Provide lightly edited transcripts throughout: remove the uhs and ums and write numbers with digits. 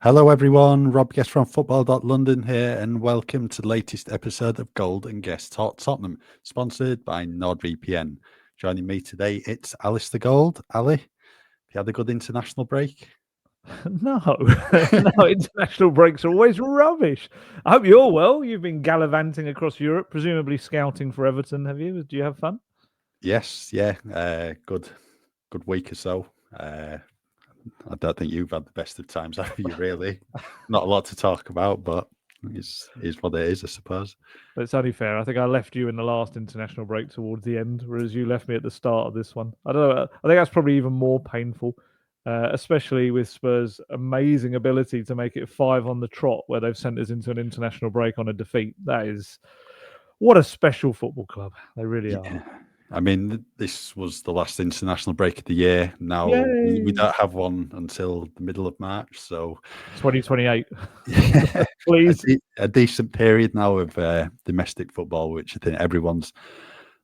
Hello everyone, Rob Guest from football.london here, and welcome to the latest episode of Gold Guest Talk Tottenham, sponsored by NordVPN. Joining me today, it's Alasdair Gold. Ali, have you had a good international break? No, no, international breaks are always rubbish. I hope you're well. You've been gallivanting across Europe, presumably scouting for Everton, have you? Do you have fun? Yes, yeah, good week or so. I don't think you've had the best of times, have you, really? Not a lot to talk about, but it's what it is, I suppose. But it's only fair. I think I left you in the last international break towards the end, whereas you left me at the start of this one. I don't know. I think that's probably even more painful, especially with Spurs' amazing ability to make it 5 on the trot, where they've sent us into an international break on a defeat. That is what a special football club. They really are. Yeah. I mean, this was the last international break of the year. Now we Yay! don't have one until the middle of March, so 2028. yeah, Please. a decent period now of domestic football, which I think everyone's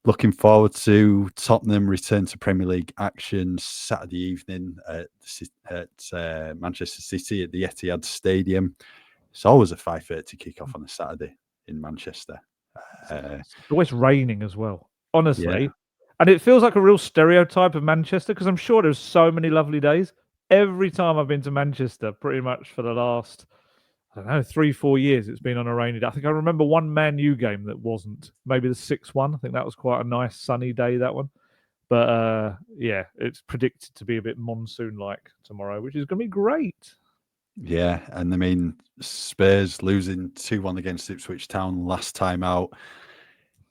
looking forward to. Tottenham return to Premier League action Saturday evening at Manchester City at the Etihad Stadium. It's always a 5:30 kickoff on a Saturday in Manchester. It's always raining as well, Yeah. honestly. And it feels like a real stereotype of Manchester because I'm sure there's so many lovely days. Every time I've been to Manchester, pretty much for the last, I don't know, 3-4 years, it's been on a rainy day. I think I remember one Man U game that wasn't, maybe the 6-1. I think that was quite a nice sunny day, that one. But yeah, it's predicted to be a bit monsoon-like tomorrow, which is going to be great. Yeah, and I mean, Spurs losing 2-1 against Ipswich Town last time out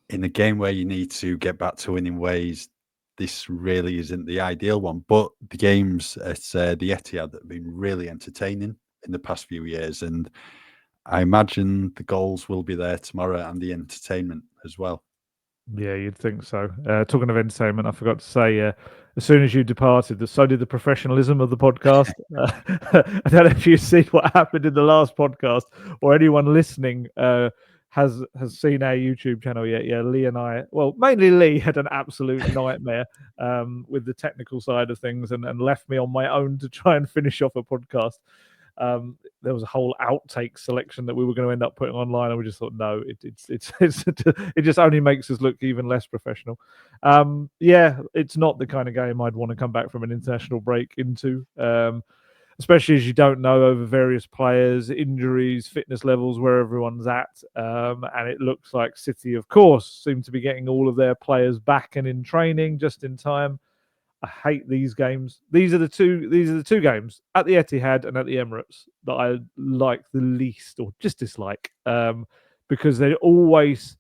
in a game where you need to get back to winning ways. This really isn't the ideal one, but the games at the Etihad have been really entertaining in the past few years, and I imagine the goals will be there tomorrow and the entertainment as well. Yeah, you'd think so. Talking of entertainment, I forgot to say, as soon as you departed, so did the professionalism of the podcast. I don't know if you've seen what happened in the last podcast, or anyone listening has seen our YouTube channel yet. Yeah, Lee and I, well, mainly Lee, had an absolute nightmare with the technical side of things, and left me on my own to try and finish off a podcast. There was a whole outtake selection that we were going to end up putting online, and we just thought, no, it just only makes us look even less professional. Yeah, it's not the kind of game I'd want to come back from an international break into. Especially as you don't know over various players, injuries, fitness levels, where everyone's at. And it looks like City, of course, seem to be getting all of their players back and in training just in time. I hate these games. These are the two games at the Etihad and at the Emirates that I like the least, or just dislike, because they're always,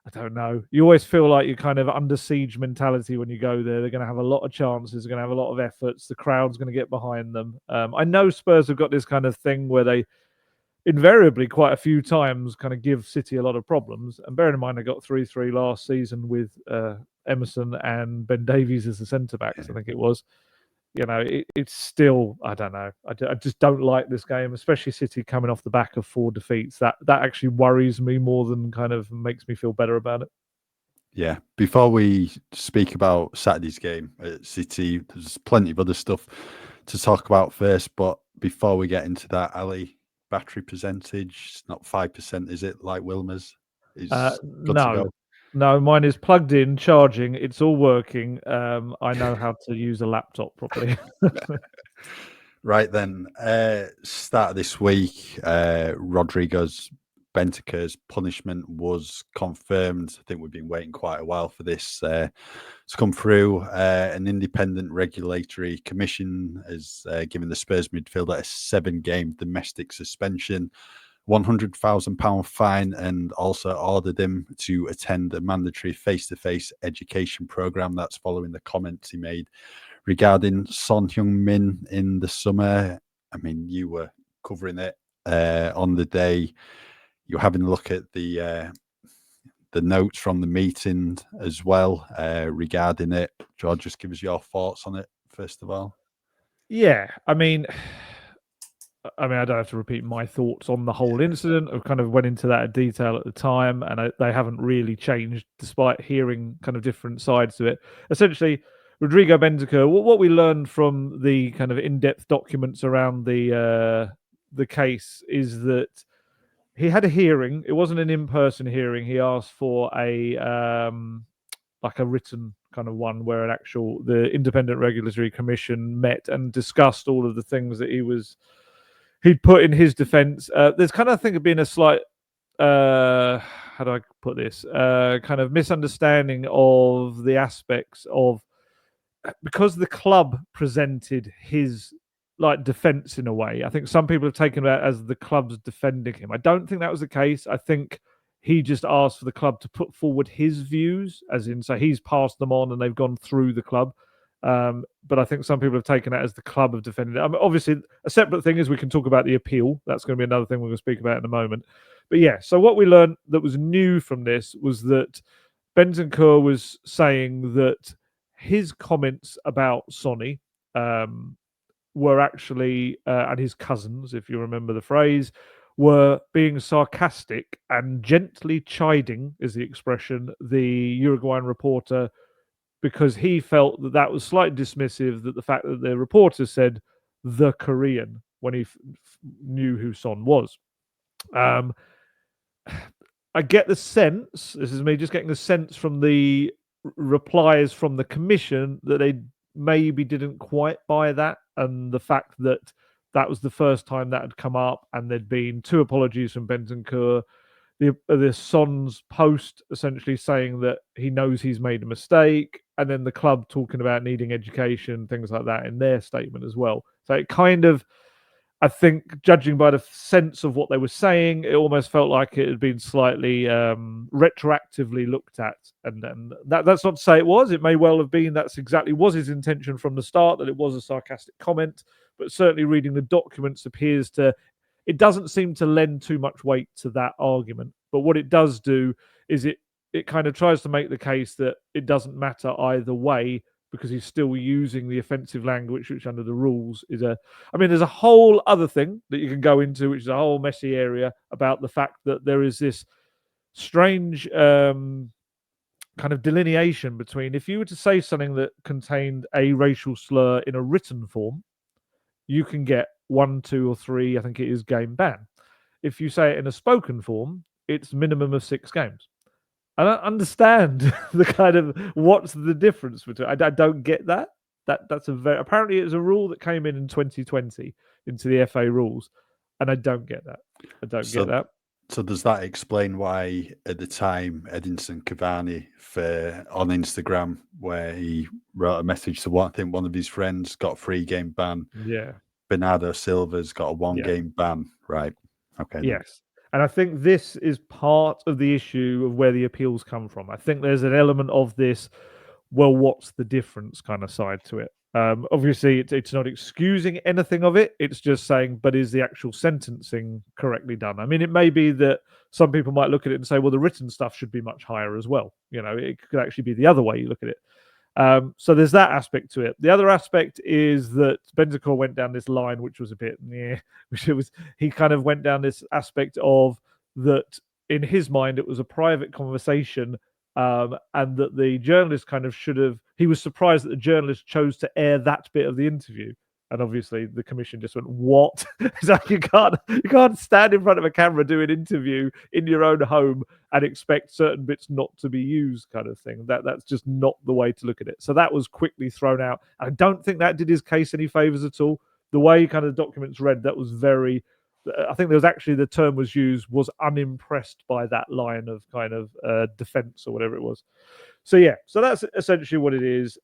I don't know. You always feel like you're kind of under siege mentality when you go there. They're going to have a lot of chances. They're going to have a lot of efforts. The crowd's going to get behind them. I know Spurs have got this kind of thing where they invariably quite a few times kind of give City a lot of problems. And bearing in mind they got 3-3 last season with Emerson and Ben Davies as the centre backs, I think it was. You know, it's still, I don't know. I just don't like this game, especially City coming off the back of 4 defeats. That actually worries me more than kind of makes me feel better about it. Yeah. Before we speak about Saturday's game at City, there's plenty of other stuff to talk about first. But before we get into that, Ali, battery percentage, it's not 5%, is it? Like Wilmer's? It's good to go. No, mine is plugged in, charging. It's all working. I know how to use a laptop properly. Right then, start of this week, Rodrigo's Bentancur's punishment was confirmed. I think we've been waiting quite a while for this to come through. An independent regulatory commission has given the Spurs midfielder a 7-game domestic suspension, £100,000 fine, and also ordered him to attend a mandatory face-to-face education program. That's following the comments he made regarding Son Heung-min in the summer. I mean, you were covering it on the day. You're having a look at the notes from the meeting as well regarding it. George, just give us your thoughts on it first of all. Yeah, I mean, I don't have to repeat my thoughts on the whole incident. I kind of went into that in detail at the time, and they haven't really changed despite hearing kind of different sides to it. Essentially, Rodrigo Bentancur, what we learned from the kind of in-depth documents around the the case is that he had a hearing. It wasn't an in-person hearing. He asked for a like a written kind of one where the Independent Regulatory Commission met and discussed all of the things that he'd put in his defence. There's kind of, I think, been a slight how do I put this? Kind of misunderstanding of the aspects of, because the club presented his defense in a way. I think some people have taken that as the club's defending him. I don't think that was the case. I think he just asked for the club to put forward his views, as in, so he's passed them on and they've gone through the club. But I think some people have taken that as the club have defended it. I mean, obviously, a separate thing is we can talk about the appeal. That's going to be another thing we're going to speak about in a moment. But yeah, so what we learned that was new from this was that Bentancur was saying that his comments about Sonny were actually, and his cousins, if you remember the phrase, were being sarcastic and gently chiding, is the expression, the Uruguayan reporter, because he felt that that was slightly dismissive, that the fact that the reporter said the Korean when he knew who Son was. I get the sense, this is me just getting the sense from the replies from the commission, that they maybe didn't quite buy that, and the fact that that was the first time that had come up, and there'd been 2 apologies from Bentancur. The Son's post essentially saying that he knows he's made a mistake, and then the club talking about needing education, things like that in their statement as well. So it kind of, I think, judging by the sense of what they were saying, it almost felt like it had been slightly retroactively looked at. And that's not to say it was. It may well have been that's exactly was his intention from the start, that it was a sarcastic comment. But certainly reading the documents it doesn't seem to lend too much weight to that argument. But what it does do is it kind of tries to make the case that it doesn't matter either way, because he's still using the offensive language, which under the rules is there's a whole other thing that you can go into, which is a whole messy area about the fact that there is this strange kind of delineation between, if you were to say something that contained a racial slur in a written form, you can get 1, 2, or 3, I think it is, game ban. If you say it in a spoken form, it's minimum of 6 games. I don't understand the kind of what's the difference between. I don't get that. That's apparently it's a rule that came in 2020 into the FA rules, and I don't get that. Get that. So does that explain why at the time Edinson Cavani on Instagram, where he wrote a message to I think one of his friends, got a 3-game ban. Yeah. Bernardo Silva's got a 1-game ban. Right. Okay. Yes. And I think this is part of the issue of where the appeals come from. I think there's an element of this, well, what's the difference kind of side to it. Obviously, it's not excusing anything of it. It's just saying, but is the actual sentencing correctly done? I mean, it may be that some people might look at it and say, well, the written stuff should be much higher as well. You know, it could actually be the other way you look at it. So there's that aspect to it. The other aspect is that Bentancur went down this line, which was a bit, he kind of went down this aspect of that in his mind, it was a private conversation, and that the journalist kind of he was surprised that the journalist chose to air that bit of the interview. And obviously the commission just went, what? It's like you can't stand in front of a camera, do an interview in your own home and expect certain bits not to be used, kind of thing. That's just not the way to look at it. So that was quickly thrown out. I don't think that did his case any favors at all. The way kind of the documents read, that was very, I think there was actually, the term was used, was unimpressed by that line of kind of defense or whatever it was. So yeah, so that's essentially what it is.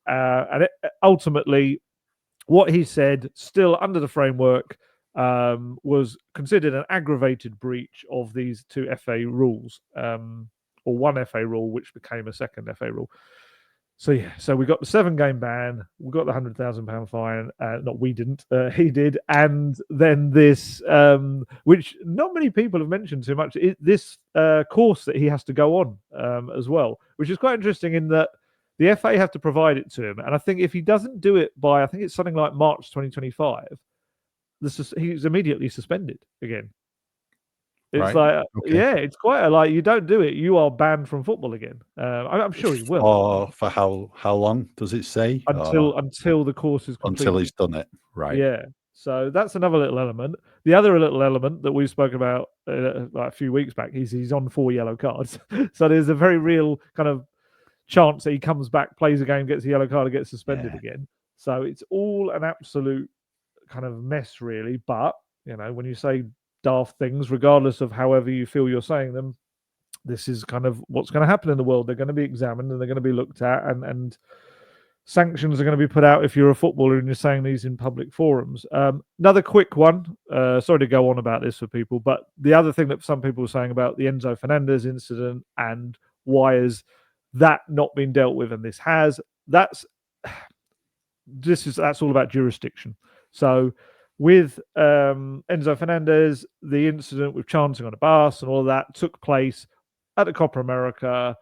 Ultimately, what he said, still under the framework, was considered an aggravated breach of these 2 FA rules, or 1 FA rule, which became a 2nd FA rule. So yeah, so we got the 7-game ban, we got the £100,000 fine. Not we didn't, he did, and then this, which not many people have mentioned too much, this course that he has to go on as well, which is quite interesting in that the FA have to provide it to him. And I think if he doesn't do it by, I think it's something like March 2025, he's immediately suspended again. It's like, yeah, it's quite like, you don't do it, you are banned from football again. I'm sure he will. Or for how long does it say? Until the course is complete. Until he's done it, right? Yeah. So that's another little element. The other little element that we spoke about like a few weeks back is he's on 4 yellow cards. So there's a very real kind of chance that he comes back, plays a game, gets a yellow card, and gets suspended again. So it's all an absolute kind of mess, really. But, you know, when you say daft things, regardless of however you feel you're saying them, this is kind of what's going to happen in the world. They're going to be examined and they're going to be looked at, and sanctions are going to be put out if you're a footballer and you're saying these in public forums. Another quick one, sorry to go on about this for people, but the other thing that some people were saying about the Enzo Fernandez incident and why has that not been dealt with, and this has, that's all about jurisdiction. So with Enzo Fernandez, the incident with chanting on a bus and all of that took place at the Copa America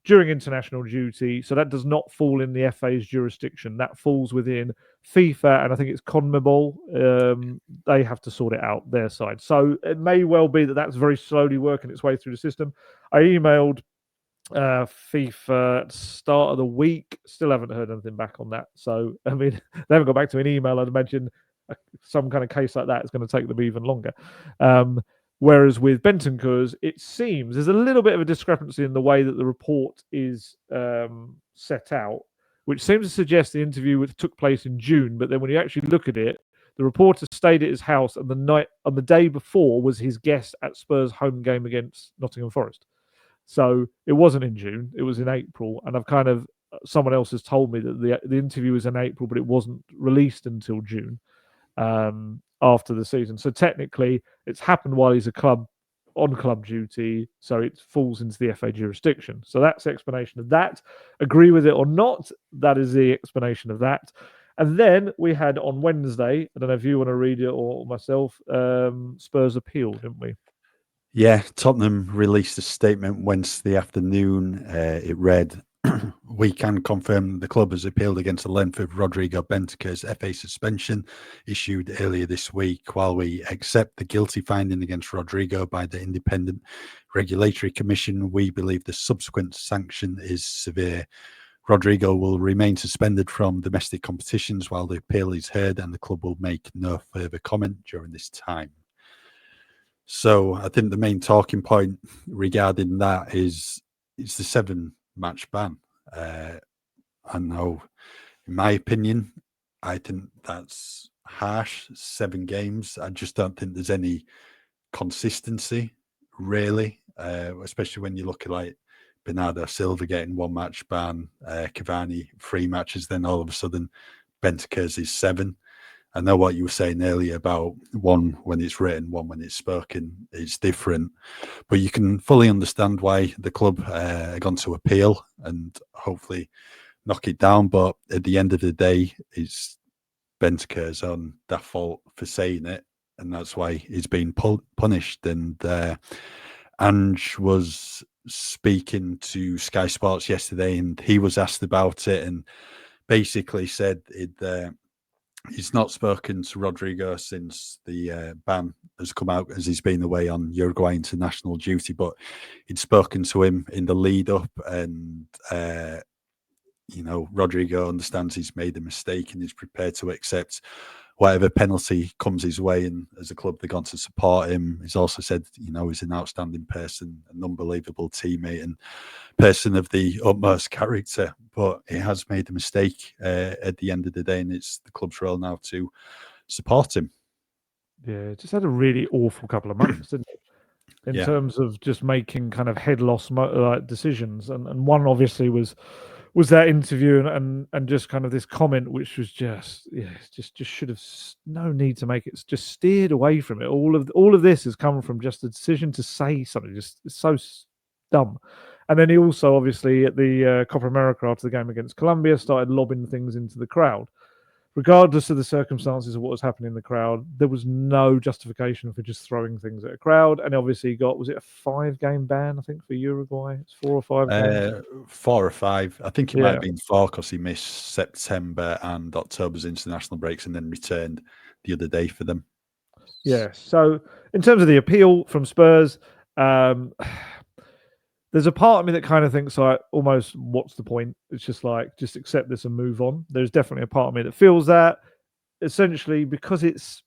during international duty. So that does not fall in the FA's jurisdiction. That falls within FIFA, and I think it's CONMEBOL. They have to sort it out their side. So it may well be that that's very slowly working its way through the system. I emailed FIFA at the start of the week, still haven't heard anything back on that. So I mean, they haven't got back to an email. I'd imagine some kind of case like that is going to take them even longer. Whereas with Bentancur's, it seems there's a little bit of a discrepancy in the way that the report is set out, which seems to suggest the interview took place in June. But then when you actually look at it, the reporter stayed at his house, and the day before was his guest at Spurs' home game against Nottingham Forest. So it wasn't in June; it was in April. And someone else has told me that the interview was in April, but it wasn't released until June. After the season. So technically it's happened while he's on club duty, so it falls into the FA jurisdiction. So that's the explanation of that. Agree with it or not, that is the explanation of that. And then we had on Wednesday, I don't know if you want to read it or myself, Spurs appeal, didn't we? Yeah, Tottenham released a statement Wednesday afternoon. It read, "We can confirm the club has appealed against the length of Rodrigo Bentancur's FA suspension issued earlier this week. While we accept the guilty finding against Rodrigo by the Independent Regulatory Commission, we believe the subsequent sanction is severe. Rodrigo will remain suspended from domestic competitions while the appeal is heard, and the club will make no further comment during this time." So I think the main talking point regarding that is it's the 7-match ban. I know, in my opinion, I think that's harsh. 7 games. I just don't think there's any consistency, really, especially when you look at like Bernardo Silva getting 1-match ban, Cavani 3 matches, then all of a sudden Bentancur's is 7. I know what you were saying earlier about one when it's written, one when it's spoken. It's different, but you can fully understand why the club are going to appeal and hopefully knock it down. But at the end of the day, it's Bentancur's own fault for saying it, and that's why he's been punished. And Ange was speaking to Sky Sports yesterday, and he was asked about it, and basically said he's not spoken to Rodrigo since the ban has come out, as he's been away on Uruguay international duty, but he'd spoken to him in the lead up, and Rodrigo understands he's made a mistake and is prepared to accept whatever penalty comes his way, and as a club they're going to support him. He's also said he's an outstanding person, an unbelievable teammate and person of the utmost character, but he has made a mistake at the end of the day, and it's the club's role now to support him. Yeah, just had a really awful couple of months, didn't it? In terms of just making kind of head loss decisions, and one obviously was that interview and just kind of this comment, which was just should have no need to make it, just steered away from it. All of this has come from just a decision to say something, just it's so dumb. And then he also obviously at the Copa America after the game against Colombia started lobbing things into the crowd. Regardless of the circumstances of what was happening in the crowd, there was no justification for just throwing things at a crowd. And obviously he was it a 5-game ban, I think, for Uruguay? It's 4 or 5 games? 4 or 5. I think it might have been 4 because he missed September and October's international breaks and then returned the other day for them. Yeah. So in terms of the appeal from Spurs, there's a part of me that kind of thinks like almost what's the point? It's just like, just accept this and move on. There's definitely a part of me that feels that. essentially, because it's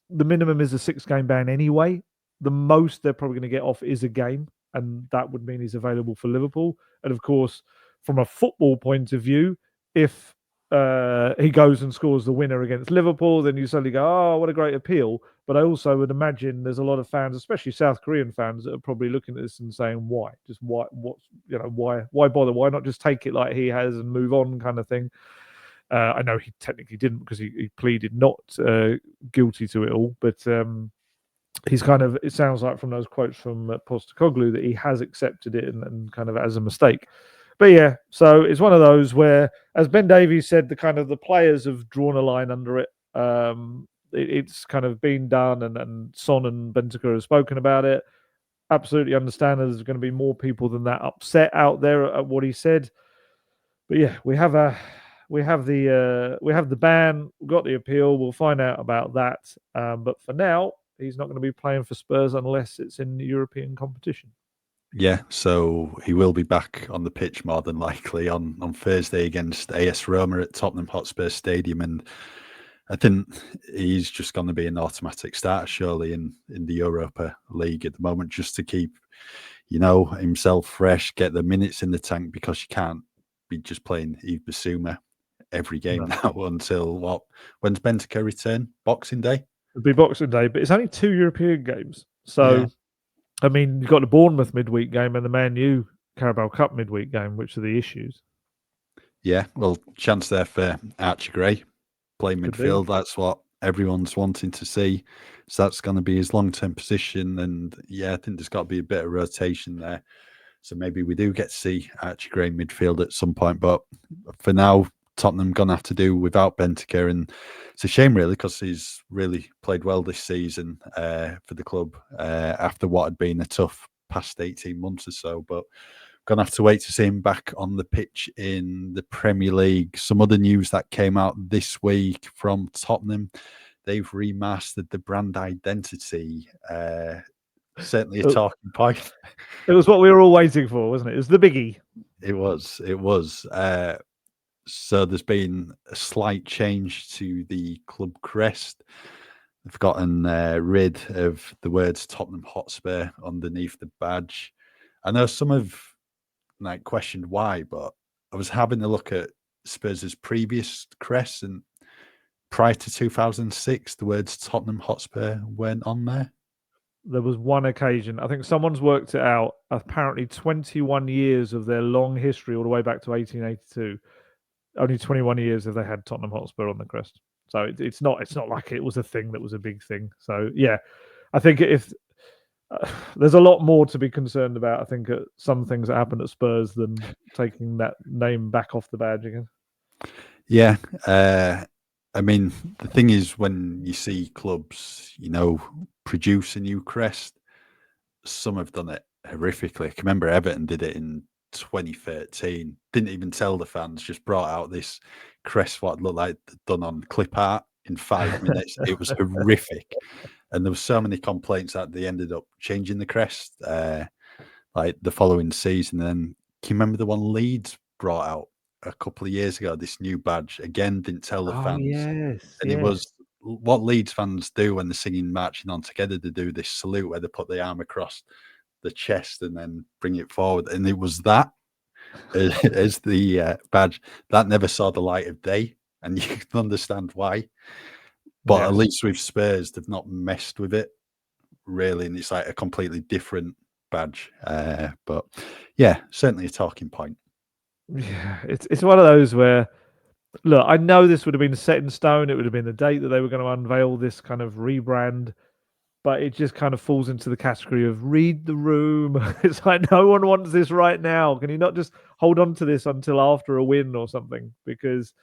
the minimum is a 6-game ban anyway, the most they're probably going to get off is a game, and that would mean he's available for Liverpool. And of course, from a football point of view, if he goes and scores the winner against Liverpool, then you suddenly go, oh, what a great appeal. But I also would imagine there's a lot of fans, especially South Korean fans, that are probably looking at this and saying, why? Just why? What's, why bother? Why not just take it like he has and move on, kind of thing? I know he technically didn't, because he pleaded not guilty to it all, but he's kind of, it sounds like from those quotes from Postecoglou that he has accepted it and kind of as a mistake. But yeah, so it's one of those where, as Ben Davies said, the players have drawn a line under it. It's kind of been done, and Son and Bentancur have spoken about it. Absolutely understand that there's going to be more people than that upset out there at what he said. But yeah, we have the ban, we've got the appeal. We'll find out about that. But for now, he's not going to be playing for Spurs unless it's in the European competition. Yeah, so he will be back on the pitch more than likely on Thursday against AS Roma at Tottenham Hotspur Stadium, and I think he's just going to be an automatic starter, surely, in the Europa League at the moment, just to keep, himself fresh, get the minutes in the tank, because you can't be just playing Yves Bissouma every game now until when's Bentancur return? Boxing Day? It'll be Boxing Day, but it's only 2 European games. So, I mean, you've got the Bournemouth midweek game and the Man U Carabao Cup midweek game, which are the issues. Yeah, well, chance there for Archie Gray, play midfield. That's what everyone's wanting to see. So that's going to be his long-term position. And yeah, I think there's got to be a bit of rotation there. So maybe we do get to see Archie Gray midfield at some point. But for now, Tottenham going to have to do without Bentancur. And it's a shame, really, because he's really played well this season for the club after what had been a tough past 18 months or so. But going to have to wait to see him back on the pitch in the Premier League. Some other news that came out this week from Tottenham: they've remastered the brand identity. Certainly a talking point. It was what we were all waiting for, wasn't it? It was the biggie. It was. So there's been a slight change to the club crest. They've gotten rid of the words Tottenham Hotspur underneath the badge. I know some have questioned why, but I was having a look at Spurs' previous crest, and prior to 2006, the words Tottenham Hotspur weren't on there. There was one occasion, I think someone's worked it out, apparently 21 years of their long history, all the way back to 1882, only 21 years have they had Tottenham Hotspur on the crest. So it's not like it was a thing that was a big thing. So yeah, I think if there's a lot more to be concerned about, I think, at some things that happened at Spurs than taking that name back off the badge again. Yeah. I mean, the thing is, when you see clubs, produce a new crest, some have done it horrifically. I can remember Everton did it in 2013. Didn't even tell the fans, just brought out this crest, what looked like done on clip art in 5 minutes. It was horrific. And there were so many complaints that they ended up changing the crest like the following season. And can you remember the one Leeds brought out a couple of years ago? This new badge, again, didn't tell the fans. Yes, and it was what Leeds fans do when they're singing Marching On Together. They do this salute where they put the arm across the chest and then bring it forward. And it was that as the badge. That never saw the light of day. And you can understand why. But at least with Spurs, they've not messed with it, really. And it's like a completely different badge. But yeah, certainly a talking point. Yeah, it's one of those where, look, I know this would have been set in stone. It would have been the date that they were going to unveil this kind of rebrand. But it just kind of falls into the category of read the room. It's like, no one wants this right now. Can you not just hold on to this until after a win or something? Because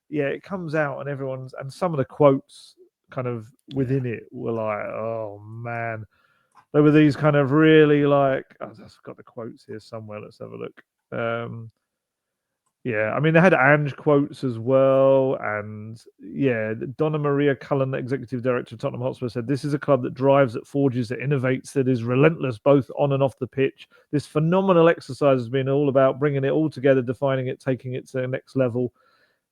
yeah, it comes out and some of the quotes kind of within it were like, oh man, there were these kind of really like, I've got the quotes here somewhere. Let's have a look. Yeah, I mean, they had Ange quotes as well. And yeah, Donna Maria Cullen, executive director of Tottenham Hotspur, said, "This is a club that drives, that forges, that innovates, that is relentless both on and off the pitch. This phenomenal exercise has been all about bringing it all together, defining it, taking it to the next level.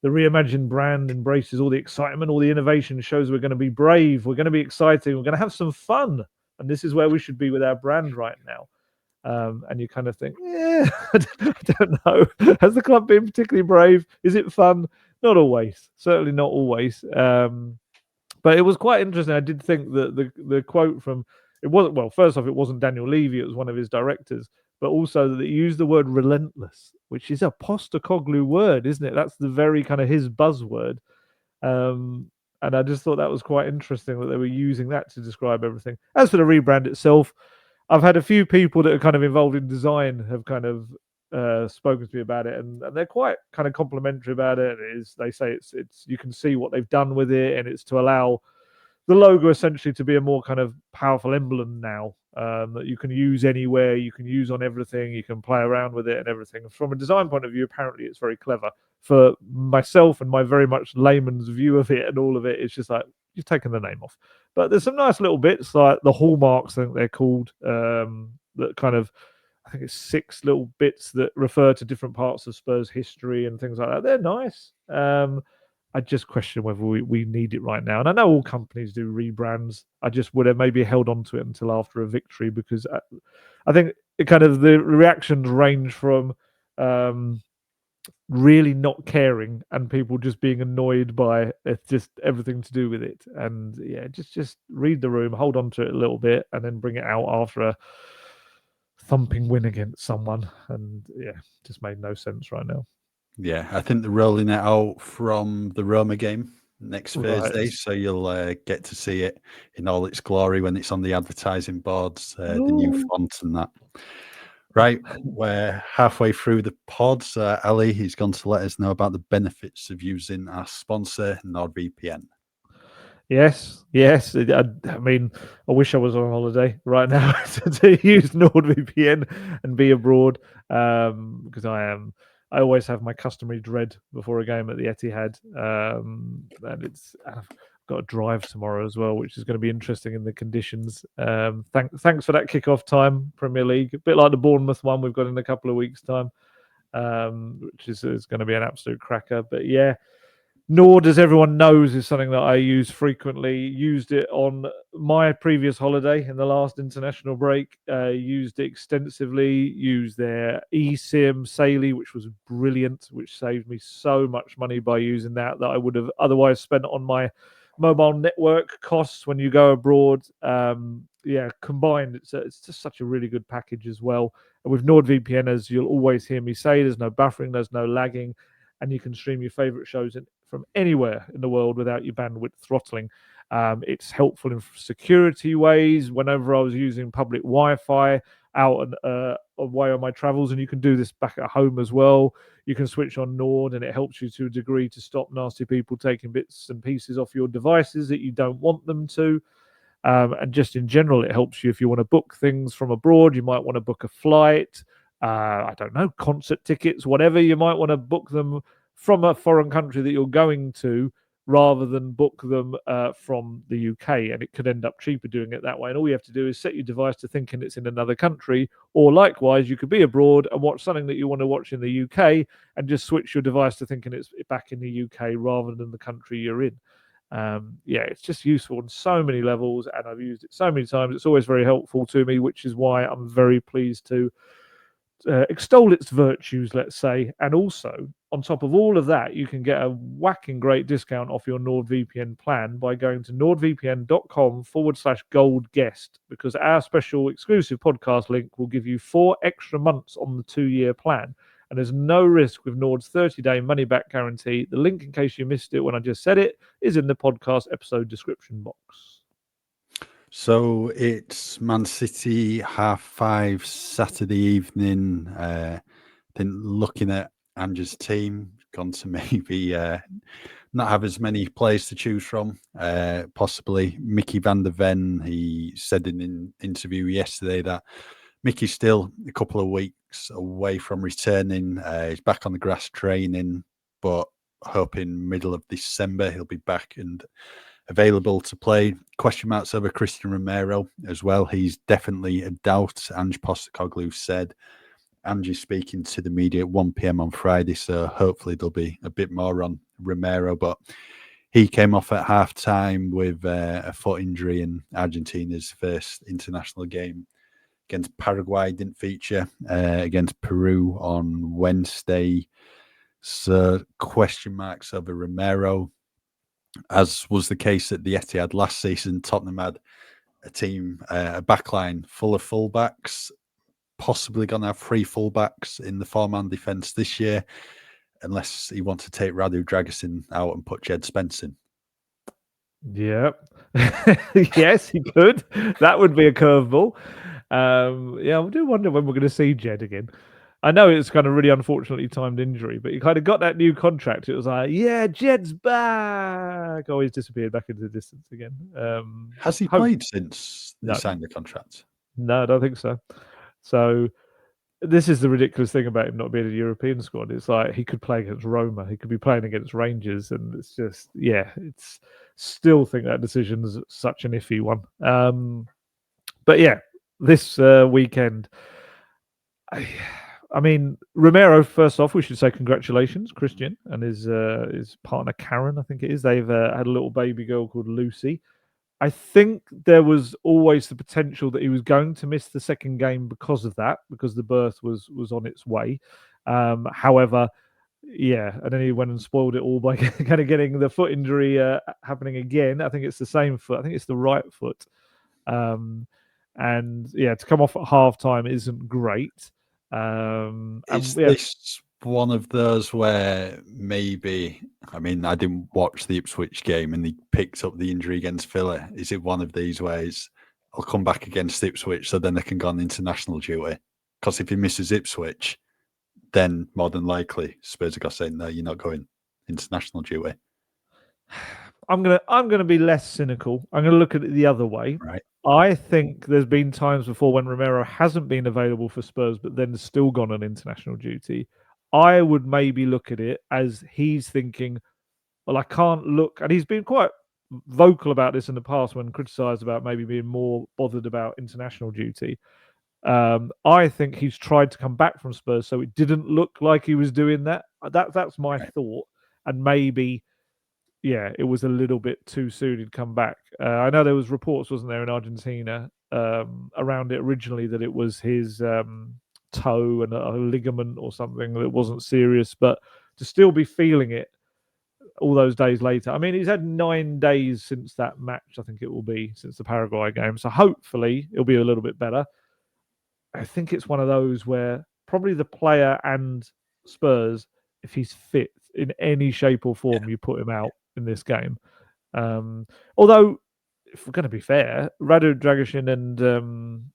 the reimagined brand embraces all the excitement, all the innovation, shows we're going to be brave, we're going to be exciting, we're going to have some fun. And this is where we should be with our brand right now. And you kind of think, yeah, I don't know. Has the club been particularly brave? Is it fun? Not always. Certainly not always. But it was quite interesting. I did think that the quote from it wasn't, well, first off, it wasn't Daniel Levy, it was one of his directors, but also that he used the word relentless, which is a Postecoglou word, isn't it? That's the very kind of his buzzword. And I just thought that was quite interesting that they were using that to describe everything. As for the rebrand itself, I've had a few people that are kind of involved in design have kind of spoken to me about it, and they're quite kind of complimentary about it. They say it's you can see what they've done with it, and it's to allow the logo essentially to be a more kind of powerful emblem now, that you can use anywhere, you can use on everything, you can play around with it and everything. From a design point of view, apparently it's very clever. For myself and my very much layman's view of it and all of it, it's just like, you've taken the name off. But there's some nice little bits, like the hallmarks, I think they're called, that kind of, I think it's 6 little bits that refer to different parts of Spurs history and things like that. They're nice. I just question whether we need it right now. And I know all companies do rebrands. I just would have maybe held on to it until after a victory, because I think it kind of the reactions range from really not caring and people just being annoyed by it's just everything to do with it. And yeah, just read the room, hold on to it a little bit, and then bring it out after a thumping win against someone. And yeah, just made no sense right now. Yeah, I think they're rolling it out from the Roma game next Thursday, so you'll get to see it in all its glory when it's on the advertising boards, the new font and that. Right, we're halfway through the pod. Ali, he's going to let us know about the benefits of using our sponsor, NordVPN. Yes. I mean, I wish I was on holiday right now to use NordVPN and be abroad, because I always have my customary dread before a game at the Etihad, and I've got to drive tomorrow as well, which is going to be interesting in the conditions. Thanks for that kickoff time, Premier League, a bit like the Bournemouth one we've got in a couple of weeks' time, which is going to be an absolute cracker. But yeah. Nord, as everyone knows, is something that I use frequently. Used it on my previous holiday in the last international break. Used it extensively. Used their eSIM Saily, which was brilliant, which saved me so much money by using that I would have otherwise spent on my mobile network costs when you go abroad. Combined, it's just such a really good package as well. And with NordVPN, as you'll always hear me say, there's no buffering, there's no lagging, and you can stream your favorite shows from anywhere in the world without your bandwidth throttling. It's helpful in security ways. Whenever I was using public Wi-Fi out and away on my travels, and you can do this back at home as well. You can switch on Nord, and it helps you to a degree to stop nasty people taking bits and pieces off your devices that you don't want them to. And just in general, it helps you if you want to book things from abroad. You might want to book a flight. I don't know, concert tickets, whatever. You might want to book them from a foreign country that you're going to, rather than book them from the UK, and it could end up cheaper doing it that way. And all you have to do is set your device to thinking it's in another country, or likewise, you could be abroad and watch something that you want to watch in the UK and just switch your device to thinking it's back in the UK rather than the country you're in. It's just useful on so many levels, and I've used it so many times. It's always very helpful to me, which is why I'm very pleased to extol its virtues, let's say. And also, on top of all of that, you can get a whacking great discount off your NordVPN plan by going to nordvpn.com/gold guest, because our special exclusive podcast link will give you 4 extra months on the 2-year plan. And there's no risk with Nord's 30-day money-back guarantee. The link, in case you missed it when I just said it, is in the podcast episode description box. So it's Man City 5:30 Saturday evening. Then looking at Ange's team, gone to maybe not have as many players to choose from. Possibly Mickey van der Ven. He said in an interview yesterday that Mickey's still a couple of weeks away from returning. He's back on the grass training, but hoping middle of December he'll be back and available to play. Question marks over Christian Romero as well. He's definitely a doubt, Ange Postecoglou said. Angie's speaking to the media at 1 p.m. on Friday, so hopefully there'll be a bit more on Romero. But he came off at half-time with a foot injury in Argentina's first international game against Paraguay. Didn't feature against Peru on Wednesday. So question marks over Romero. As was the case at the Etihad last season, Tottenham had a team, a backline full of fullbacks, possibly going to have 3 fullbacks in the 4-man defence this year, unless he wants to take Radu Dragusin out and put Jed Spence in. Yeah. Yes, he could. That would be a curveball. I do wonder when we're going to see Jed again. I know it's kind of really unfortunately timed injury, but he kind of got that new contract. It was like, yeah, Jed's back. Oh, he's disappeared back into the distance again. Has he played since he No. signed the contract? No, I don't think so. So this is the ridiculous thing about him not being in a European squad. It's like he could play against Roma. He could be playing against Rangers. And it's just, it's still think that decision's such an iffy one. But yeah, this weekend, I mean, Romero, first off, we should say congratulations, Christian, and his partner, Karen, I think it is. They've had a little baby girl called Lucy. I think there was always the potential that he was going to miss the second game because of that, because the birth was on its way. However, and then he went and spoiled it all by kind of getting the foot injury happening again. I think it's the same foot. I think it's the right foot. To come off at half-time isn't great. Is this one of those where maybe, I mean, I didn't watch the Ipswich game and he picked up the injury against Villa. Is it one of these ways I'll come back against Ipswich so then they can go on international duty? Because if he misses Ipswich, then more than likely Spurs are going to say, no, you're not going international duty. I'm gonna be less cynical. I'm gonna look at it the other way. Right. I think there's been times before when Romero hasn't been available for Spurs, but then still gone on international duty. I would maybe look at it as he's thinking, well, I can't look, and he's been quite vocal about this in the past when criticised about maybe being more bothered about international duty. I think he's tried to come back from Spurs, so it didn't look like he was doing that. That's my thought, and maybe. Yeah, it was a little bit too soon he'd come back. I know there was reports, wasn't there, in Argentina around it originally that it was his toe and a ligament or something that wasn't serious, but to still be feeling it all those days later. I mean, he's had 9 days since that match, I think it will be, since the Paraguay game. So hopefully it'll be a little bit better. I think it's one of those where probably the player and Spurs, if he's fit in any shape or form, you put him out in this game. Although, if we're going to be fair, Radu Dragusin and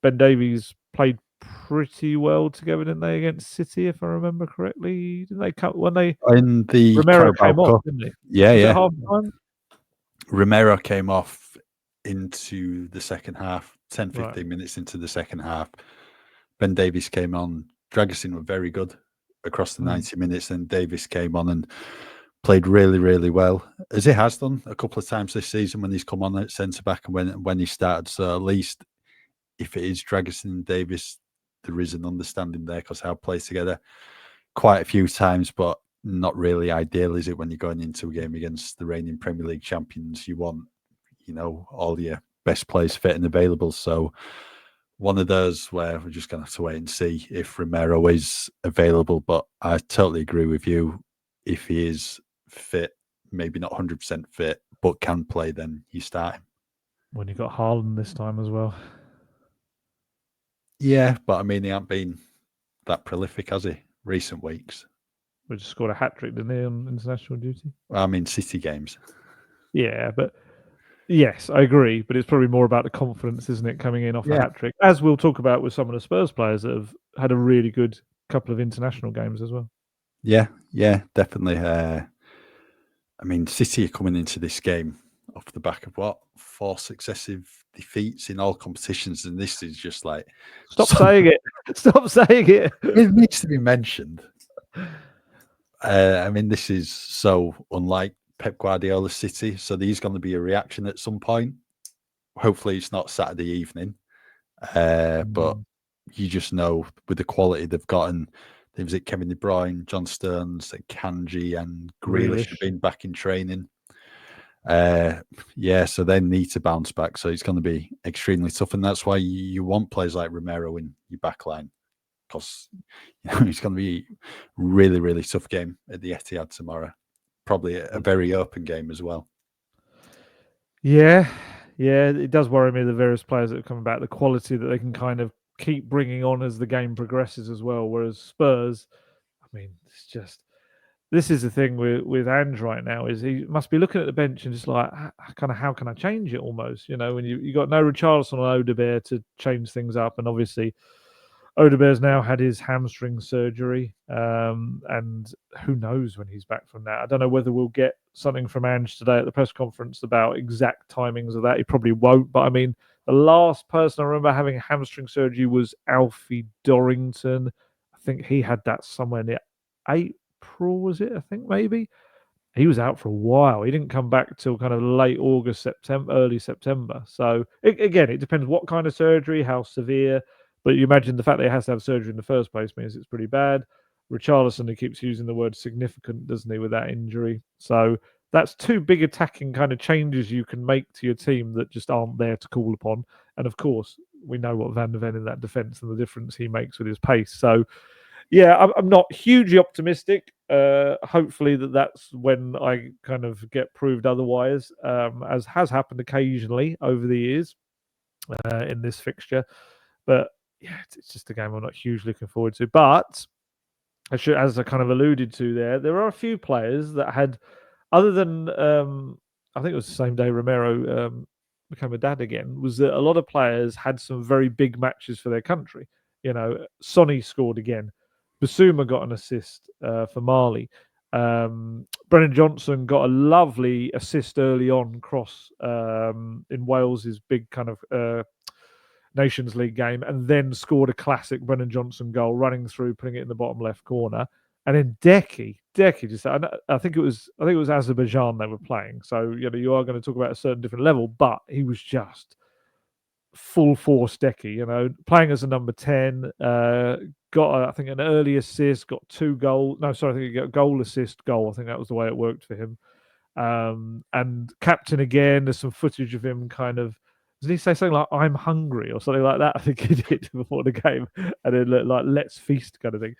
Ben Davies played pretty well together, didn't they, against City, if I remember correctly? Didn't they come when they in the Romero Carabao came Cup? off, didn't he? Yeah. Half time? Romero came off into the second half, 10-15 minutes into the second half. Ben Davies came on. Dragusin were very good across the 90 minutes, and Davies came on and played really, really well, as he has done a couple of times this season when he's come on at centre-back and when he started. So at least if it is Dragusin and Davies, there is an understanding there because they've played together quite a few times, but not really ideal, is it, when you're going into a game against the reigning Premier League champions? You want, all your best players fit and available. So one of those where we're just going to have to wait and see if Romero is available. But I totally agree with you. If he is fit, maybe not 100% fit, but can play, then you start him. When you got Haaland this time as well. Yeah, but I mean, he hasn't been that prolific, has he, recent weeks? We just scored a hat-trick, didn't he, on international duty? Well, I mean, City games. Yeah, but yes, I agree. But it's probably more about the confidence, isn't it, coming in off a hat-trick, as we'll talk about with some of the Spurs players that have had a really good couple of international games as well. Yeah, definitely. I mean, City are coming into this game off the back of 4 successive defeats in all competitions, and this is just like... Stop saying it. Stop saying it. It needs to be mentioned. I mean, this is so unlike Pep Guardiola's City, so there's going to be a reaction at some point. Hopefully it's not Saturday evening, but you just know with the quality they've gotten. Was it Kevin De Bruyne, John Stones, Kanji, and Grealish have been back in training. So they need to bounce back. So it's going to be extremely tough, and that's why you want players like Romero in your back line, because it's going to be really, really tough game at the Etihad tomorrow. Probably a very open game as well. Yeah, it does worry me, the various players that have come back, the quality that they can kind of keep bringing on as the game progresses as well. Whereas Spurs, I mean, it's just, this is the thing with Ange right now, is he must be looking at the bench and just like, kind of, how can I change it almost? When you got no Richarlison or Alasdair to change things up, and obviously Alasdair's now had his hamstring surgery, and who knows when he's back from that. I don't know whether we'll get something from Ange today at the press conference about exact timings of that. He probably won't, but I mean, the last person I remember having hamstring surgery was Alfie Dorrington. I think he had that somewhere near April, was it? I think maybe. He was out for a while. He didn't come back till kind of late August, September, early September. So again, it depends what kind of surgery, how severe. But you imagine the fact that he has to have surgery in the first place means it's pretty bad. Richarlison, he keeps using the word significant, doesn't he, with that injury? So that's two big attacking kind of changes you can make to your team that just aren't there to call upon. And of course, we know what Van de Ven in that defence and the difference he makes with his pace. So yeah, I'm not hugely optimistic. Hopefully that's when I kind of get proved otherwise, as has happened occasionally over the years in this fixture. But yeah, it's just a game I'm not hugely looking forward to. But as I kind of alluded to there are a few players that had, other than I think it was the same day Romero became a dad again, was that a lot of players had some very big matches for their country. Sonny scored again. Basuma got an assist for Mali. Brennan Johnson got a lovely assist early on cross in Wales's big kind of Nations League game, and then scored a classic Brennan Johnson goal, running through, putting it in the bottom left corner. And then Decky just, I think it was Azerbaijan they were playing. So you are going to talk about a certain different level, but he was just full force Decky, playing as a number 10, got I think an early assist, got 2 goals. No, sorry, I think he got a goal, assist, goal. I think that was the way it worked for him. And captain again, there's some footage of him kind of, did he say something like "I'm hungry" or something like that? I think he did before the game, and then like "Let's feast" kind of thing.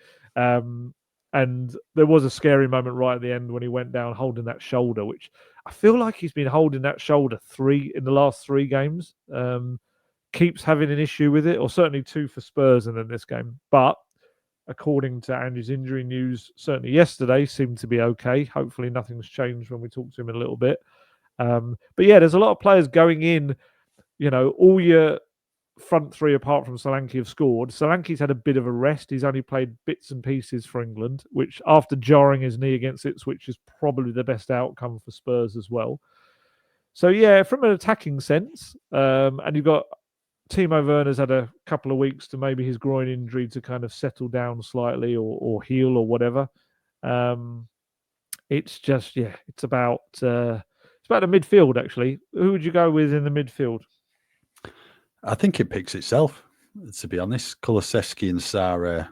And there was a scary moment right at the end when he went down holding that shoulder, which I feel like he's been holding that shoulder in the last 3 games. Keeps having an issue with it, or certainly 2 for Spurs and then this game. But according to Andy's injury news, certainly yesterday seemed to be okay. Hopefully nothing's changed when we talk to him in a little bit. But yeah, there's a lot of players going in. All your front 3 apart from Solanke have scored. Solanke's had a bit of a rest. He's only played bits and pieces for England, which after jarring his knee against Ipswich is probably the best outcome for Spurs as well. So yeah, from an attacking sense, and you've got Timo Werner's had a couple of weeks to maybe his groin injury to kind of settle down slightly or heal or whatever. It's just, it's about the midfield, actually. Who would you go with in the midfield? I think it picks itself, to be honest. Kulusevski and Sarr,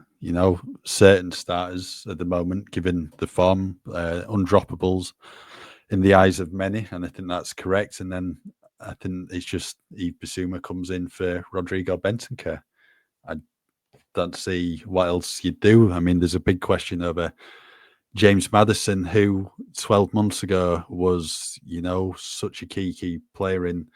certain starters at the moment, given the form, undroppables in the eyes of many, and I think that's correct. And then I think it's just Yves Bissouma comes in for Rodrigo Bentancur. I don't see what else you'd do. I mean, there's a big question over James Maddison, who 12 months ago was, such a key player in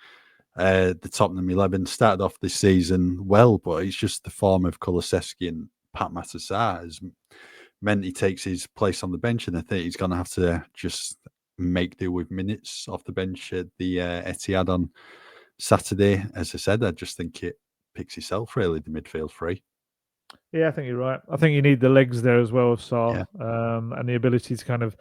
the Tottenham 11. Started off this season well, but it's just the form of Kulusevski and Pat Matar has meant he takes his place on the bench, and I think he's going to have to just make do with minutes off the bench at the Etihad on Saturday. As I said, I just think it picks itself, really, the midfield 3. Yeah, I think you're right. I think you need the legs there as well of Sarr, and the ability to kind of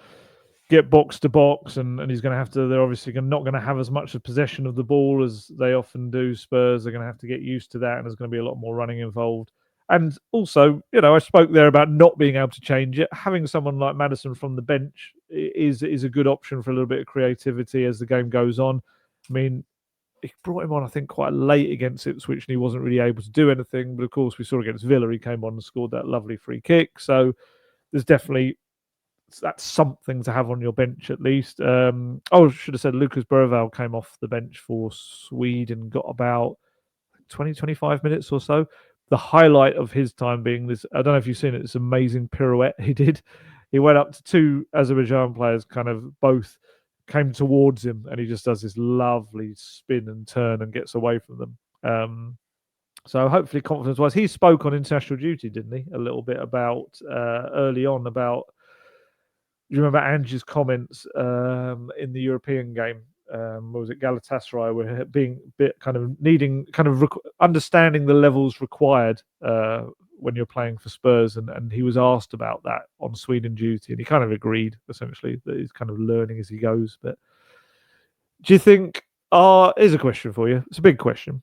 get box to box, and he's going to have to. They're obviously not going to have as much of possession of the ball as they often do. Spurs are going to have to get used to that, and there's going to be a lot more running involved. And also, I spoke there about not being able to change it. Having someone like Maddison from the bench is a good option for a little bit of creativity as the game goes on. I mean, he brought him on, I think, quite late against Ipswich, and he wasn't really able to do anything. But of course, we saw against Villa, he came on and scored that lovely free kick. So there's definitely that's something to have on your bench at least. I should have said Lucas Bergvall came off the bench for Sweden, got about 20, 25 minutes or so. The highlight of his time being this, I don't know if you've seen it, this amazing pirouette he did. He went up to two Azerbaijan players, kind of both came towards him, and he just does this lovely spin and turn and gets away from them. So hopefully confidence-wise, he spoke on international duty, didn't he? A little bit about early on about. Do you remember Ange's comments in the European game? What was it, Galatasaray? Where being bit kind of needing, kind of understanding the levels required when you're playing for Spurs, and he was asked about that on Sweden duty, and he kind of agreed essentially that he's kind of learning as he goes. But do you think? Here's a question for you. It's a big question.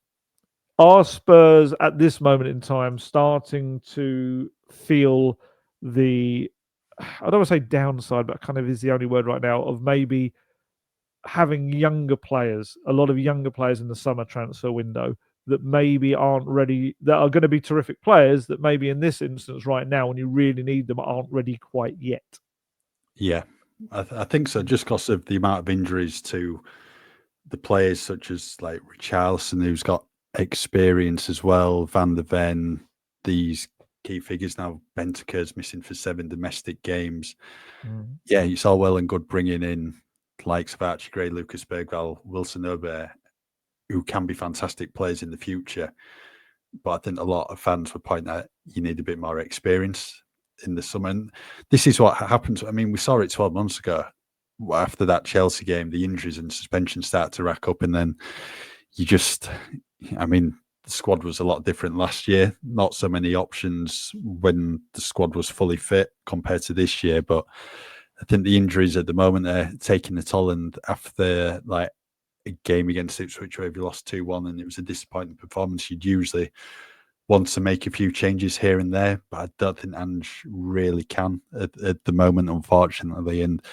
Are Spurs at this moment in time starting to feel the, I don't want to say downside, but kind of is the only word right now, of maybe having younger players, a lot of younger players in the summer transfer window that maybe aren't ready, that are going to be terrific players that maybe in this instance right now, when you really need them, aren't ready quite yet? Yeah, I think so, just because of the amount of injuries to the players such as like Richarlison, who's got experience as well, Van der Ven, these key figures now. Bentancur's missing for 7 domestic games. Yeah, it's all well and good bringing in likes of Archie Gray, Lucas Bergvall, Wilson Ober, who can be fantastic players in the future. But I think a lot of fans would point out you need a bit more experience in the summer. And this is what happens. I mean, we saw it 12 months ago. After that Chelsea game, the injuries and suspensions start to rack up, and then you just, I mean, the squad was a lot different last year. Not so many options when the squad was fully fit compared to this year. But I think the injuries at the moment are taking a toll. And after like a game against Ipswich where we lost 2-1 and it was a disappointing performance, you'd usually want to make a few changes here and there. But I don't think Ange really can at the moment, unfortunately. And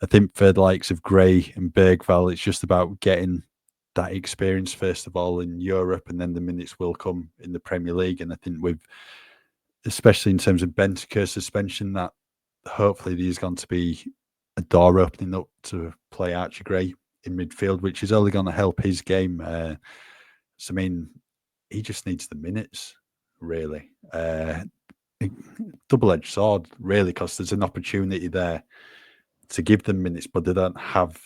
I think for the likes of Gray and Bergvall, it's just about getting that experience first of all in Europe, and then the minutes will come in the Premier League. And I think with, especially in terms of Bentancur suspension, that hopefully there's going to be a door opening up to play Archie Gray in midfield, which is only going to help his game. So I mean, he just needs the minutes, really. Double-edged sword, really, because there's an opportunity there to give them minutes, but they don't have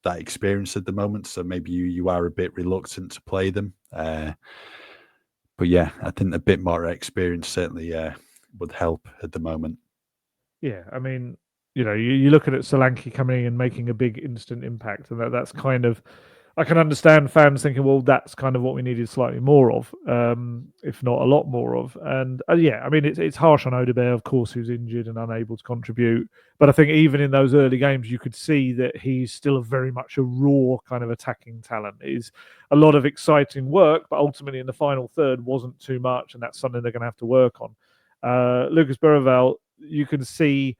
that experience at the moment. So maybe you are a bit reluctant to play them. But yeah, I think a bit more experience certainly would help at the moment. Yeah, I mean, you know, you're looking at Solanke coming in and making a big instant impact, and that's kind of, I can understand fans thinking, well, that's kind of what we needed slightly more of, if not a lot more of. And yeah, I mean, it's harsh on Odegaard, of course, who's injured and unable to contribute. But I think even in those early games, you could see that he's still very much a raw kind of attacking talent. It's a lot of exciting work, but ultimately in the final third wasn't too much, and that's something they're going to have to work on. Lucas Bergvall, you can see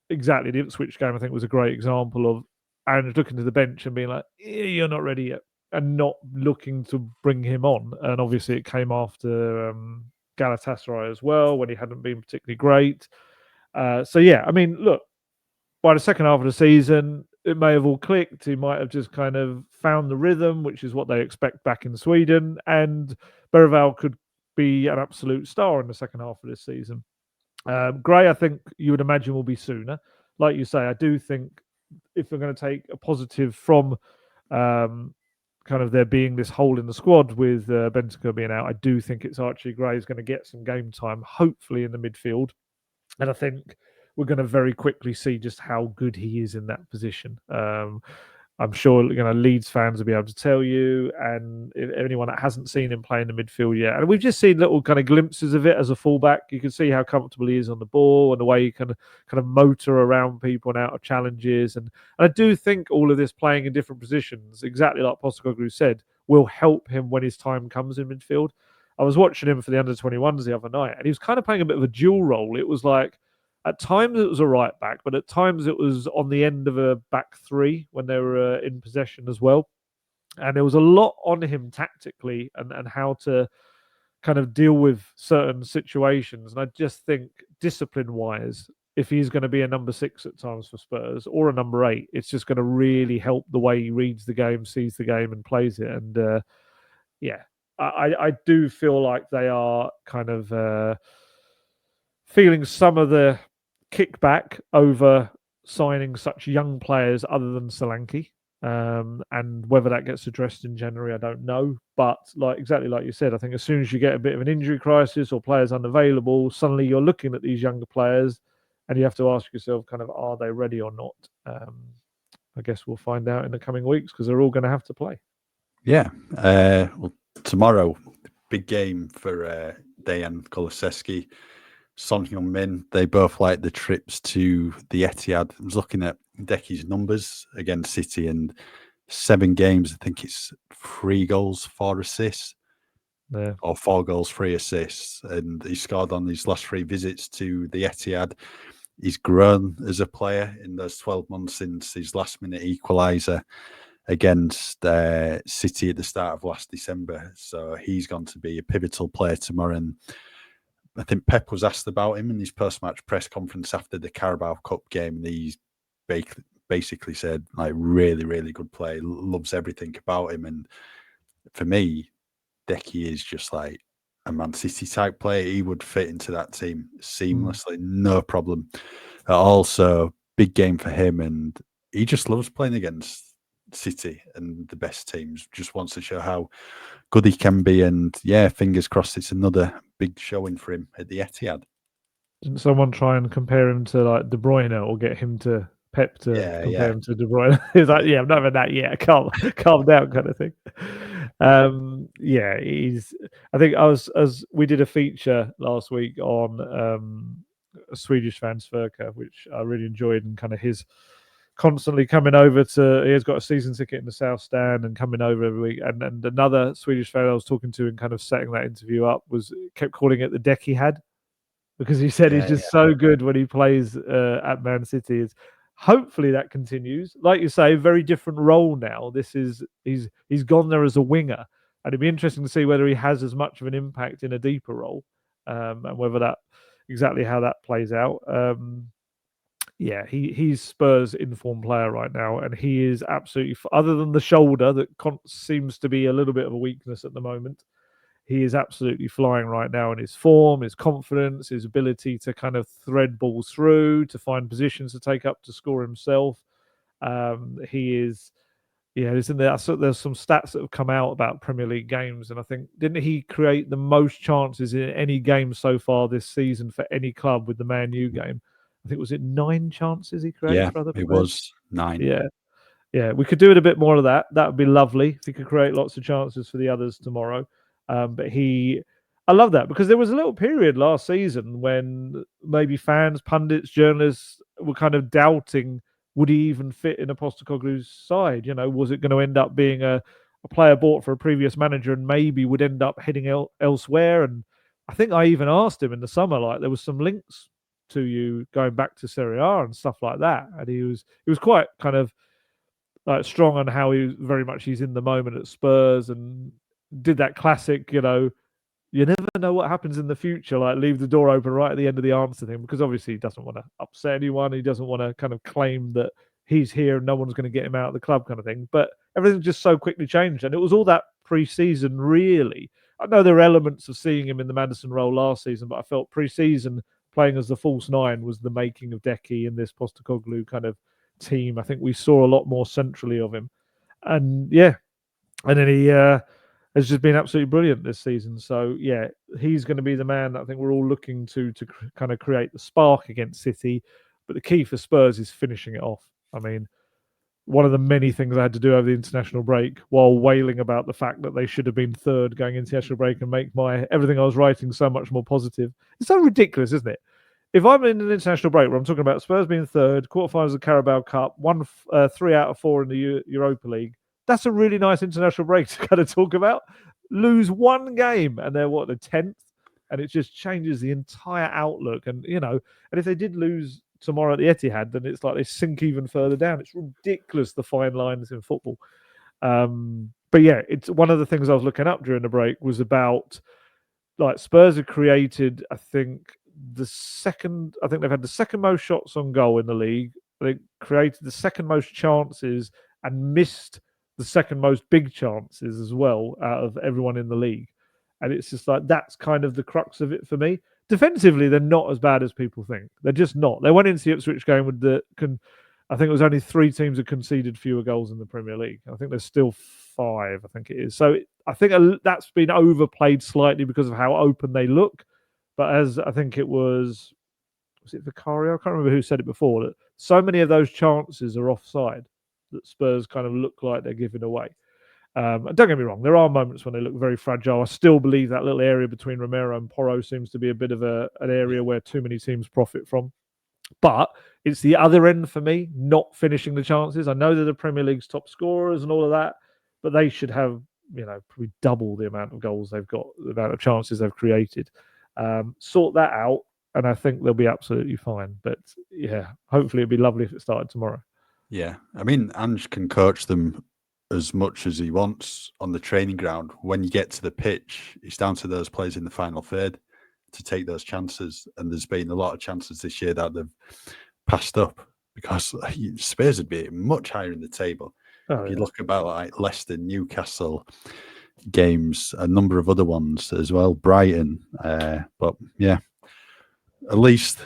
exactly the Ipswich game, I think, was a great example of Aaron looking to the bench and being like, you're not ready yet, and not looking to bring him on. And obviously it came after Galatasaray as well, when he hadn't been particularly great. So yeah, I mean, look, by the second half of the season, it may have all clicked. He might have just kind of found the rhythm, which is what they expect back in Sweden. And Bergvall could be an absolute star in the second half of this season. Gray, I think you would imagine, will be sooner. Like you say, I do think if we're going to take a positive from kind of there being this hole in the squad with Bentancur being out, I do think it's Archie Gray is going to get some game time, hopefully in the midfield. And I think we're going to very quickly see just how good he is in that position. I'm sure Leeds fans will be able to tell you, and if anyone that hasn't seen him play in the midfield yet, and we've just seen little kind of glimpses of it as a fullback. You can see how comfortable he is on the ball and the way he can kind of motor around people and out of challenges. And I do think all of this playing in different positions, exactly like Postecoglou said, will help him when his time comes in midfield. I was watching him for the under-21s the other night, and he was kind of playing a bit of a dual role. It was like, at times it was a right back, but at times it was on the end of a back three when they were in possession as well. and there was a lot on him tactically and how to kind of deal with certain situations. And I just think discipline-wise, if he's going to be a number 6 at times for Spurs or a number 8, it's just going to really help the way he reads the game, sees the game, and plays it. And I do feel like they are kind of feeling some of the kickback over signing such young players other than Solanke. And whether that gets addressed in January, I don't know. But exactly like you said, I think as soon as you get a bit of an injury crisis or players unavailable, suddenly you're looking at these younger players and you have to ask yourself kind of, are they ready or not? I guess we'll find out in the coming weeks because they're all going to have to play. Yeah. Well, tomorrow, big game for Dejan Kulusevski, Son Heung-min. They both like the trips to the Etihad. I was looking at Decky's numbers against City, and 7 games, I think it's 3 goals, 4 assists. Yeah. Or 4 goals, 3 assists. And he scored on his last 3 visits to the Etihad. He's grown as a player in those 12 months since his last-minute equaliser against City at the start of last December. So he's going to be a pivotal player tomorrow. And I think Pep was asked about him in his post-match press conference after the Carabao Cup game. And he's basically said, like, really, really good player, loves everything about him. And for me, Decky is just like a Man City type player. He would fit into that team seamlessly, no problem at all. So big game for him. And he just loves playing against City and the best teams, just wants to show how good he can be. And yeah, fingers crossed it's another big showing for him at the Etihad. Didn't someone try and compare him to like De Bruyne or get him to Pep to compare him to De Bruyne? He's like, yeah, I'm not having that yet. Calm down, kind of thing. He's. I think as we did a feature last week on a Swedish fan, Sverker, which I really enjoyed, and kind of his constantly coming over to. He has got a season ticket in the South Stand and coming over every week. And another Swedish fan I was talking to and kind of setting that interview up kept calling it the deck he had, because he said he's just so good when he plays at Man City. Hopefully that continues. Like you say, very different role now. He's gone there as a winger, and it'd be interesting to see whether he has as much of an impact in a deeper role, and whether exactly how that plays out. He's Spurs' informed player right now, and he is absolutely, other than the shoulder that seems to be a little bit of a weakness at the moment, he is absolutely flying right now in his form, his confidence, his ability to kind of thread balls through, to find positions to take up to score himself. He is, there's some stats that have come out about Premier League games, and I think, didn't he create the most chances in any game so far this season for any club with the Man U game? I think, was it 9 chances he created for other players? It was 9. Yeah, we could do it a bit more of that. That would be lovely if he could create lots of chances for the others tomorrow. I love that, because there was a little period last season when maybe fans, pundits, journalists were kind of doubting, would he even fit in a Postecoglou's side? Was it going to end up being a player bought for a previous manager and maybe would end up heading elsewhere? And I think I even asked him in the summer, like, there was some links to you going back to Serie A and stuff like that. And he was quite kind of like strong on how he's in the moment at Spurs, and did that classic, you never know what happens in the future, like leave the door open right at the end of the answer thing, because obviously he doesn't want to upset anyone. He doesn't want to kind of claim that he's here and no one's going to get him out of the club, kind of thing. But everything just so quickly changed, and it was all that pre-season, really. I know there are elements of seeing him in the Maddison role last season, but I felt pre-season playing as the false 9 was the making of Decky in this Postecoglou kind of team. I think we saw a lot more centrally of him, and then he has just been absolutely brilliant this season. So yeah, he's going to be the man that I think we're all looking to kind of create the spark against City. But the key for Spurs is finishing it off. I mean, one of the many things I had to do over the international break, while wailing about the fact that they should have been third going into the international break, and make everything I was writing so much more positive. It's so ridiculous, isn't it? If I'm in an international break where I'm talking about Spurs being third, quarterfinals of the Carabao Cup, 3 out of 4 in the Europa League, that's a really nice international break to kind of talk about. Lose one game and they're the 10th, and it just changes the entire outlook. And and if they did lose tomorrow at the Etihad, then it's like they sink even further down. It's ridiculous, the fine lines in football. but yeah, it's one of the things I was looking up during the break was about like Spurs have created, I think they've had the second most shots on goal in the league. They created the second most chances and missed the second most big chances as well out of everyone in the league. And it's just like that's kind of the crux of it for me. Defensively, they're not as bad as people think. They're just not. They went into the Ipswich game with I think it was only 3 teams that conceded fewer goals in the Premier League. I think there's still 5, I think it is. So I think that's been overplayed slightly because of how open they look. But as I think it was it Vicario? I can't remember who said it before, that so many of those chances are offside that Spurs kind of look like they're giving away. Don't get me wrong, there are moments when they look very fragile. I still believe that little area between Romero and Porro seems to be a bit of an area where too many teams profit from. But it's the other end for me, not finishing the chances. I know they're the Premier League's top scorers and all of that, but they should have, probably double the amount of goals they've got, the amount of chances they've created. Sort that out, and I think they'll be absolutely fine. But yeah, hopefully it'd be lovely if it started tomorrow. Yeah, I mean, Ange can coach them as much as he wants on the training ground. When you get to the pitch, it's down to those players in the final third to take those chances. And there's been a lot of chances this year that they've passed up because Spurs would be much higher in the table. If you look about like Leicester, Newcastle games, a number of other ones as well, Brighton. But yeah, at least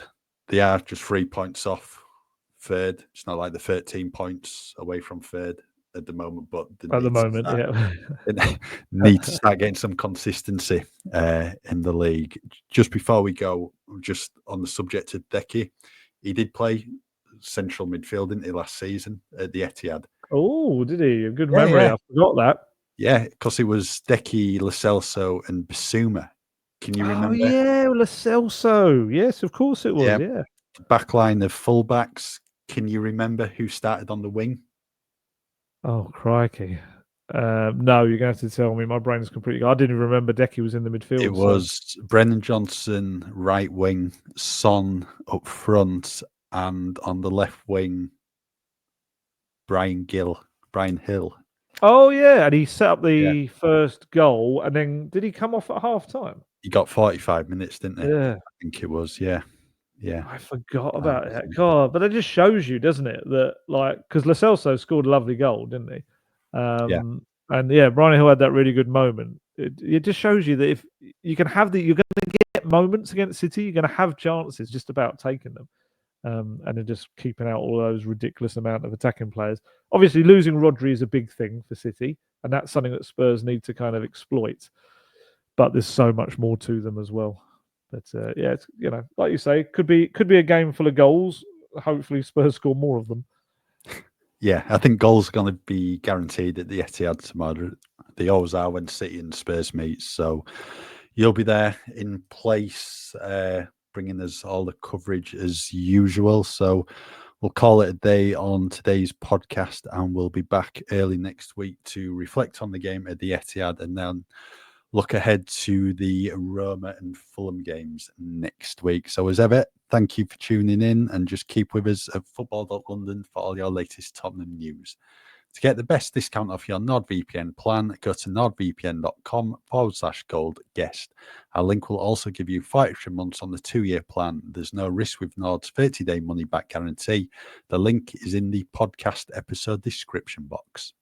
they are just 3 points off third. It's not like the 13 points away from third at the moment, but they need to start getting some consistency in the league. Just before we go, just on the subject of Decky, he did play central midfield, didn't he, last season at the Etihad? Oh, did he? A good memory. Yeah. I forgot that. Yeah, because it was Decky, Lo Celso, and Bissouma. Can you remember? Oh, yeah, Lo Celso. Yes, of course it was. Yeah. The back line of fullbacks. Can you remember who started on the wing? Oh, crikey. No, you're going to have to tell me. My brain's completely... I didn't even remember Decky was in the midfield. It was Brennan Johnson, right wing, Son up front, and on the left wing, Brian Hill. Oh, yeah, and he set up the first goal, and then did he come off at half-time? He got 45 minutes, didn't he? Yeah. I think it was, yeah. I forgot about that. God, but it just shows you, doesn't it, that, like, because Lo Celso scored a lovely goal, didn't he? And yeah, Brian Hill had that really good moment. It just shows you that if you can have you're going to get moments against City, you're going to have chances, just about taking them. And then just keeping out all those ridiculous amount of attacking players. Obviously, losing Rodri is a big thing for City, and that's something that Spurs need to kind of exploit. But there's so much more to them as well. But yeah, it's, like you say, could be a game full of goals. Hopefully, Spurs score more of them. Yeah, I think goals are going to be guaranteed at the Etihad tomorrow. They always are when City and Spurs meet. So you'll be there in place, bringing us all the coverage as usual. So we'll call it a day on today's podcast, and we'll be back early next week to reflect on the game at the Etihad and then look ahead to the Roma and Fulham games next week. So as ever, thank you for tuning in, and just keep with us at football.london for all your latest Tottenham news. To get the best discount off your NordVPN plan, go to nordvpn.com/Gold Guest. Our link will also give you 5 extra months on the 2-year plan. There's no risk with Nord's 30-day money-back guarantee. The link is in the podcast episode description box.